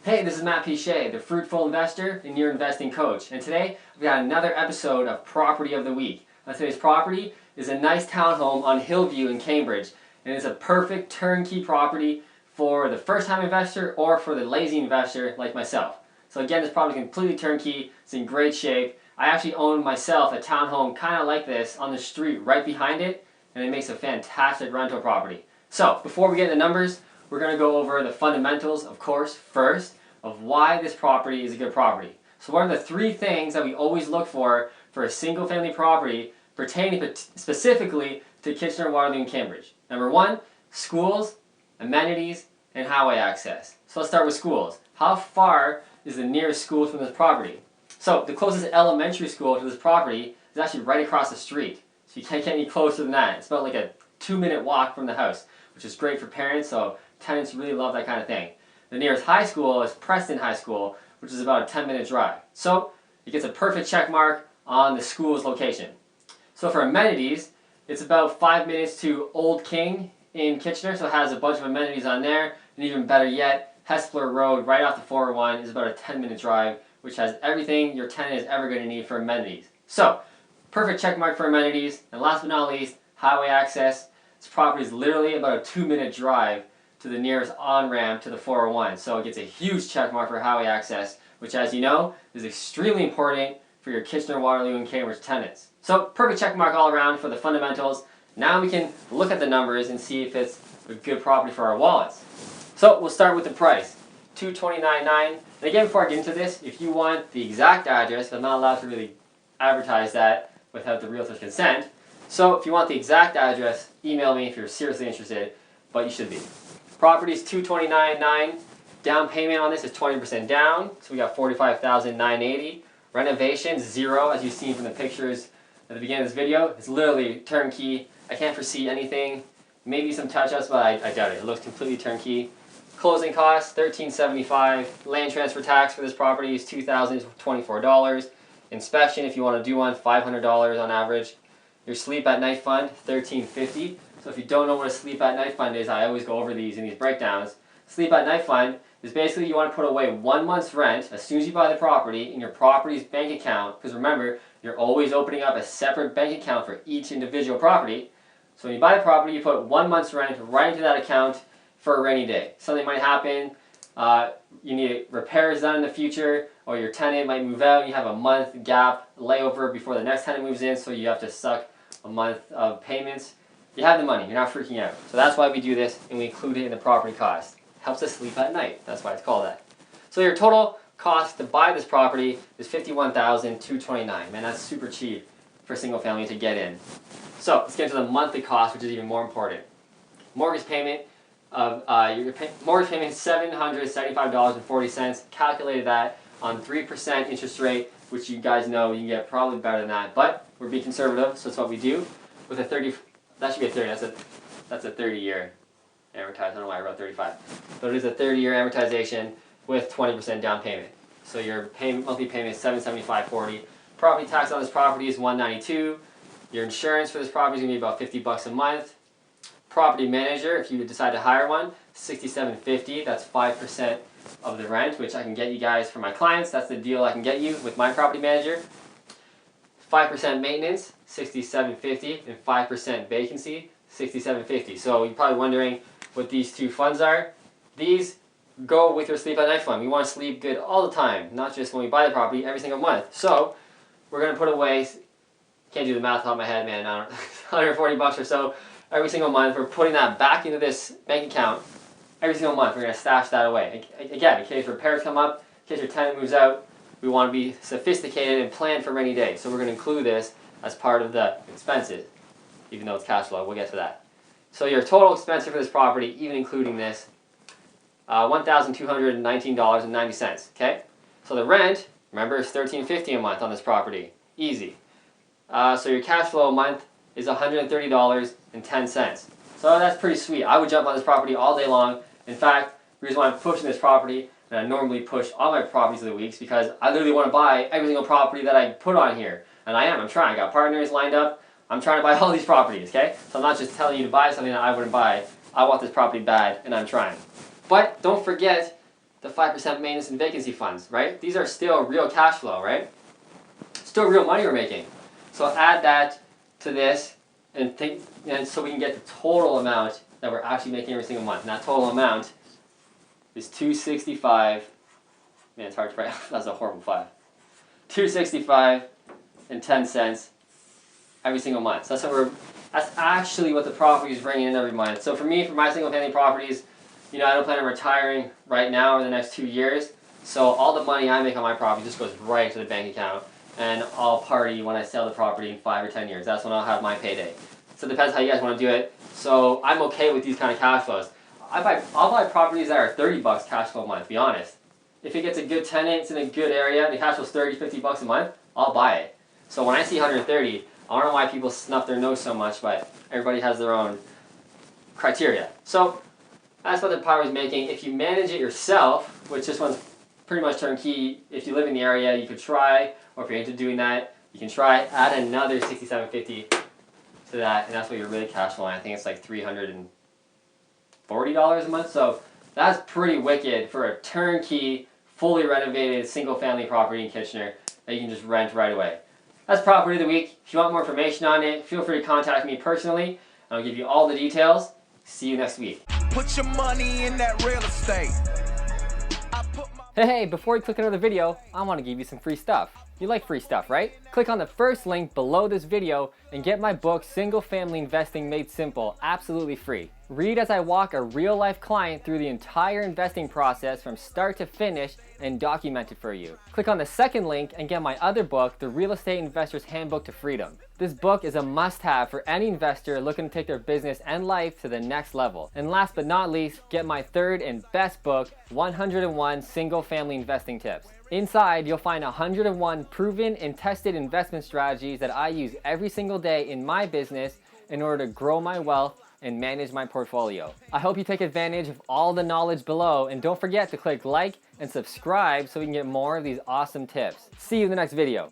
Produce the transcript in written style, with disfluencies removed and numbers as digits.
Hey, this is Piche, the fruitful investor and your investing coach. And today we've got another episode of Property of the Week. Now, today's property is a nice townhome on Hillview in Cambridge. And it's a perfect turnkey property for the first-time investor or for the lazy investor like myself. So again, this property is completely turnkey. It's in great shape. I actually own myself a townhome kind of like this on the street right behind it. And it makes a fantastic rental property. So before we get into the numbers, we're going to go over the fundamentals, of course, first, of why this property is a good property. So what are the three things that we always look for a single-family property pertaining specifically to Kitchener-Waterloo and Cambridge? Number one, schools, amenities, and highway access. So let's start with schools. How far is the nearest school from this property? So the closest elementary school to this property is actually right across the street. So you can't get any closer than that. It's about like a 2-minute walk from the house, which is great for parents, so tenants really love that kind of thing. The nearest high school is Preston High School, which is about a 10-minute drive. So it gets a perfect check mark on the school's location. So for amenities, it's about 5 minutes to Old King in Kitchener, so it has a bunch of amenities on there. And even better yet, Hespeler Road, right off the 401, is about a 10-minute drive, which has everything your tenant is ever going to need for amenities. So, perfect check mark for amenities. And last but not least, highway access. This property is literally about a 2-minute drive to the nearest on-ramp to the 401. So it gets a huge check mark for highway access, which, as you know, is extremely important for your Kitchener-Waterloo and Cambridge tenants. So perfect check mark all around for the fundamentals. Now we can look at the numbers and see if it's a good property for our wallets. So we'll start with the price, $229,900. And again, before I get into this, if you want the exact address, I'm not allowed to really advertise that without the realtor's consent. So if you want the exact address, email me if you're seriously interested, but you should be. Property is $229,900. Down payment on this is 20% down, so we got $45,980. Renovation, zero, as you've seen from the pictures at the beginning of this video. It's literally turnkey. I can't foresee anything. Maybe some touch-ups, but I doubt it. It looks completely turnkey. Closing costs, $1,375. Land transfer tax for this property is $2,024. Inspection, if you want to do one, $500 on average. Your sleep at night fund, $1,350. So if you don't know what a sleep at night fund is, I always go over these in these breakdowns. Sleep at night fund is basically you want to put away 1 month's rent as soon as you buy the property in your property's bank account, because remember, you're always opening up a separate bank account for each individual property. So when you buy the property, you put 1 month's rent right into that account for a rainy day. Something might happen, you need repairs done in the future, or your tenant might move out, you have a month gap layover before the next tenant moves in, so you have to suck a month of payments. You have the money, you're not freaking out. So that's why we do this, and we include it in the property cost. Helps us sleep at night, that's why it's called that. So your total cost to buy this property is $51,229. Man, that's super cheap for a single family to get in. So let's get into the monthly cost, which is even more important. Mortgage payment of mortgage payment is $775.40. Calculated that on 3% interest rate, which you guys know you can get probably better than that, but we're being conservative, so that's what we do. With a 30, that should be a 30. That's a 30-year amortized. I don't know why I wrote 35, but it is a 30-year amortization with 20% down payment. So your monthly payment is $775.40. Property tax on this property is $192. Your insurance for this property is going to be about $50 a month. Property manager, if you decide to hire one, $67.50. That's 5% of the rent, which I can get you guys for my clients. That's the deal I can get you with my property manager. 5% maintenance, $67.50, and 5% vacancy, $67.50. So you're probably wondering what these two funds are. These go with your sleep at night fund. We want to sleep good all the time, not just when we buy the property, every single month. So we're going to put away, can't do the math off my head, man, I don't, $140 or so every single month. We're putting that back into this bank account every single month. We're going to stash that away. Again, in case repairs come up, in case your tenant moves out, we want to be sophisticated and plan for rainy days. So we're going to include this as part of the expenses, even though it's cash flow. We'll get to that. So your total expense for this property, even including this, $1,219.90. Okay? So the rent, remember, is $1,350 a month on this property. Easy. So your cash flow a month is $130.10. So that's pretty sweet. I would jump on this property all day long. In fact, the reason why I'm pushing this property, and I normally push all my properties of the weeks, because I literally want to buy every single property that I put on here. And I'm trying. I got partners lined up. I'm trying to buy all these properties, okay? So I'm not just telling you to buy something that I wouldn't buy. I want this property bad, and I'm trying. But don't forget the 5% maintenance and vacancy funds, right? These are still real cash flow, right? Still real money we're making. So add that to this and so we can get the total amount that we're actually making every single month. And that total amount is $265. Man, it's hard to write. That's a horrible 5. $265.10 every single month. So that's actually what the property is bringing in every month. So for me, for my single family properties, I don't plan on retiring right now or the next 2 years. So all the money I make on my property just goes right to the bank account, and I'll party when I sell the property in 5 or 10 years. That's when I'll have my payday. So it depends how you guys want to do it. So I'm okay with these kind of cash flows. I'll buy properties that are $30 cash flow a month, to be honest. If it gets a good tenant, it's in a good area, and the cash flow's $30, $50 a month, I'll buy it. So when I see 130, I don't know why people snuff their nose so much, but everybody has their own criteria. So that's what the property is making. If you manage it yourself, which this one's pretty much turnkey, if you live in the area, you could try, or if you're into doing that, you can try, add another $67.50 to that, and that's what you're really cash flowing. I think it's like $340 a month, so that's pretty wicked for a turnkey, fully renovated, single-family property in Kitchener that you can just rent right away. That's Property of the Week. If you want more information on it, feel free to contact me personally, and I'll give you all the details. See you next week. Put your money in that real estate. Hey, before you click another video, I want to give you some free stuff. You like free stuff, right? Click on the first link below this video and get my book, Single Family Investing Made Simple, absolutely free. Read as I walk a real-life client through the entire investing process from start to finish and document it for you. Click on the second link and get my other book, The Real Estate Investor's Handbook to Freedom. This book is a must-have for any investor looking to take their business and life to the next level. And last but not least, get my third and best book, 101 Single Family Investing Tips. Inside, you'll find 101 proven and tested investment strategies that I use every single day in my business in order to grow my wealth and manage my portfolio. I hope you take advantage of all the knowledge below, and don't forget to click like and subscribe so we can get more of these awesome tips. See you in the next video.